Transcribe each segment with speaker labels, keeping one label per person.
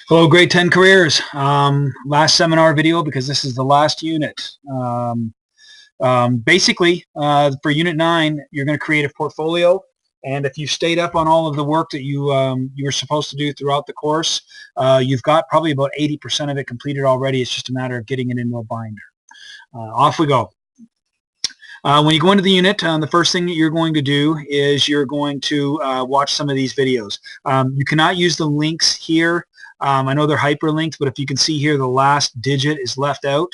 Speaker 1: Hello, grade 10 careers. Last seminar video because this is the last unit. Basically, for Unit 9, you're going to create a portfolio, and if you stayed up on all of the work that you were supposed to do throughout the course, you've got probably about 80% of it completed already. It's just a matter of getting it into a binder. Off we go. When you go into the unit, the first thing that you're going to do is you're going to watch some of these videos. You cannot use the links here. I know they're hyperlinked, but if you can see here, the last digit is left out.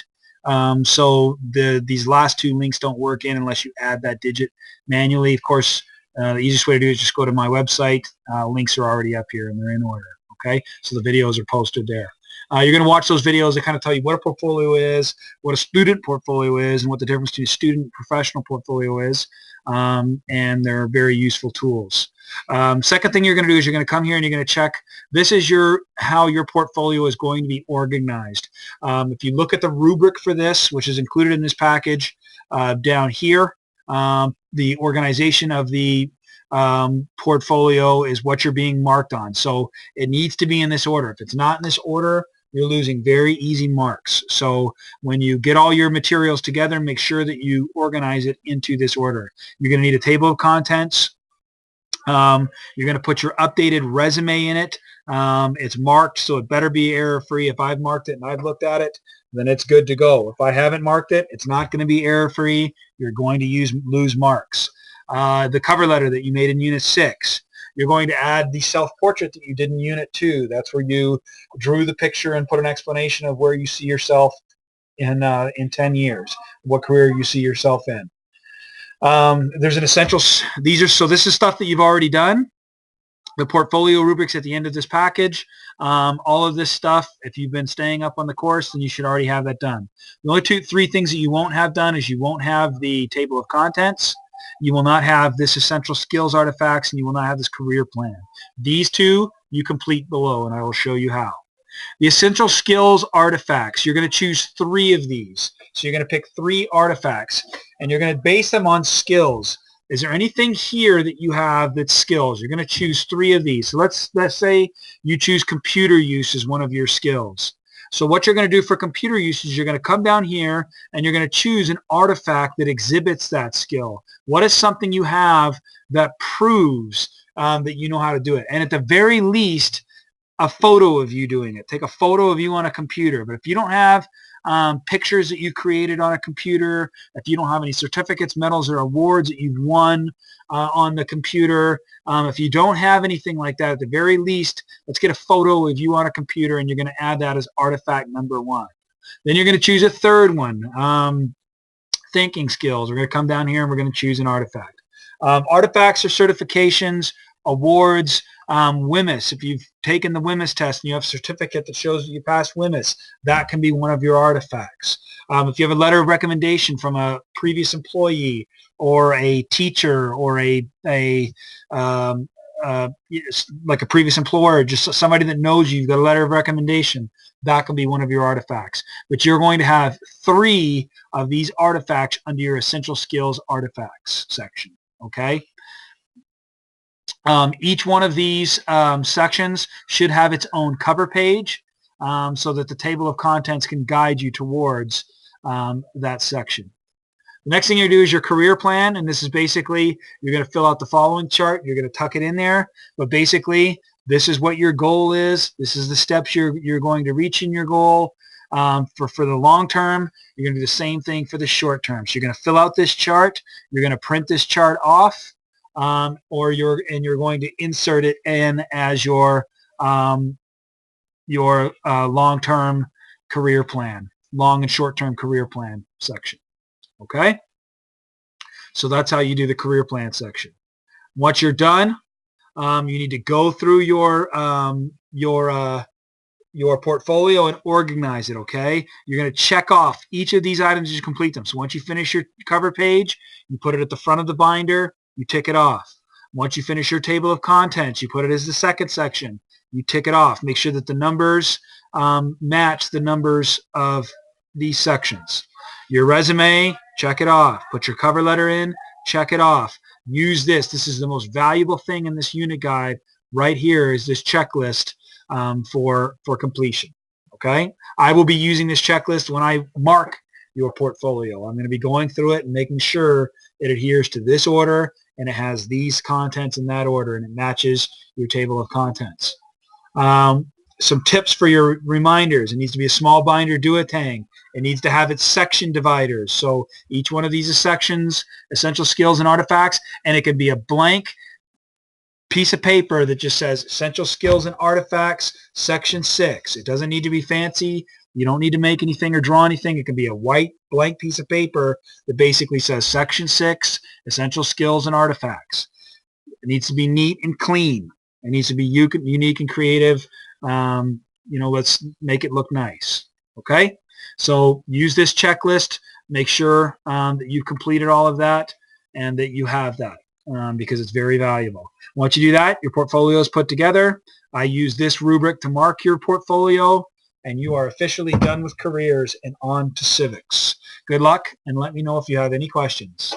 Speaker 1: So these last two links don't work in unless you add that digit manually. Of course, the easiest way to do it is just go to my website. Links are already up here and they're in order. Okay, so the videos are posted there. You're going to watch those videos that kind of tell you what a portfolio is, what a student portfolio is, and what the difference between a student and professional portfolio is, and they're very useful tools. Second thing you're going to do is you're going to come here and you're going to check. This is how your portfolio is going to be organized. If you look at the rubric for this, which is included in this package, down here, the organization of the portfolio is what you're being marked on. So it needs to be in this order. If it's not in this order, you're losing very easy marks. So when you get all your materials together, make sure that you organize it into this order. You're going to need a table of contents. You're going to put your updated resume in it. It's marked, so it better be error-free. If I've marked it and I've looked at it, then it's good to go. If I haven't marked it, it's not going to be error-free. You're going to lose marks. The cover letter that you made in Unit 6. You're going to add the self-portrait that you did in Unit 2. That's where you drew the picture and put an explanation of where you see yourself in 10 years, what career you see yourself in. There's an essentials. This is stuff that you've already done. The portfolio rubrics at the end of this package. All of this stuff, if you've been staying up on the course, then you should already have that done. The only three things that you won't have done is you won't have the table of contents. You will not have this essential skills artifacts, and you will not have this career plan. These two you complete below, and I will show you how. The essential skills artifacts, you're going to choose 3 of these. So you're going to pick 3 artifacts, and you're going to base them on skills. Is there anything here that you have that's skills? You're going to choose 3 of these. So let's say you choose computer use as one of your skills. So what you're going to do for computer use is you're going to come down here and you're going to choose an artifact that exhibits that skill. What is something you have that proves that you know how to do it? And at the very least, a photo of you doing it. Take a photo of you on a computer. But if you don't have pictures that you created on a computer, if you don't have any certificates, medals, or awards that you've won on the computer, if you don't have anything like that, at the very least, let's get a photo of you on a computer, and you're going to add that as artifact number 1. Then you're going to choose a third one, thinking skills. We're going to come down here and we're going to choose an artifact. Artifacts are certifications, awards, WHMIS. If you've taken the WHMIS test and you have a certificate that shows that you passed WHMIS, that can be one of your artifacts. If you have a letter of recommendation from a previous employee or a teacher or like a previous employer, just somebody that knows you've got a letter of recommendation, that can be one of your artifacts. But you're going to have 3 of these artifacts under your essential skills artifacts section. Okay? Each one of these sections should have its own cover page so that the table of contents can guide you towards that section. The next thing you do is your career plan, and this is basically, you're going to fill out the following chart. You're going to tuck it in there, but basically this is what your goal is. This is the steps you're going to reach in your goal. For the long term, you're going to do the same thing for the short term. So you're going to fill out this chart. You're going to print this chart off. Or you're going to insert it in as your long-term career plan, long and short-term career plan section. Okay, so that's how you do the career plan section. Once you're done, you need to go through your portfolio and organize it. Okay, you're going to check off each of these items as you complete them. So once you finish your cover page, you put it at the front of the binder. You tick it off. Once you finish your table of contents, you put it as the second section. You tick it off. Make sure that the numbers match the numbers of these sections. Your resume, check it off. Put your cover letter in, check it off. Use this. This is the most valuable thing in this unit guide right here is this checklist for completion. Okay, I will be using this checklist when I mark your portfolio. I'm going to be going through it and making sure it adheres to this order and it has these contents in that order and it matches your table of contents. Some tips for your reminders. It needs to be a small binder duotang. It needs to have its section dividers. So each one of these is sections, essential skills and artifacts, and it could be a blank piece of paper that just says essential skills and artifacts, section 6. It doesn't need to be fancy. You don't need to make anything or draw anything. It can be a white blank piece of paper that basically says section 6, essential skills and artifacts. It needs to be neat and clean. It needs to be unique and creative. Let's make it look nice. Okay? So use this checklist. Make sure that you've completed all of that and that you have that because it's very valuable. Once you do that, your portfolio is put together. I use this rubric to mark your portfolio, and you are officially done with careers and on to civics. Good luck, and let me know if you have any questions.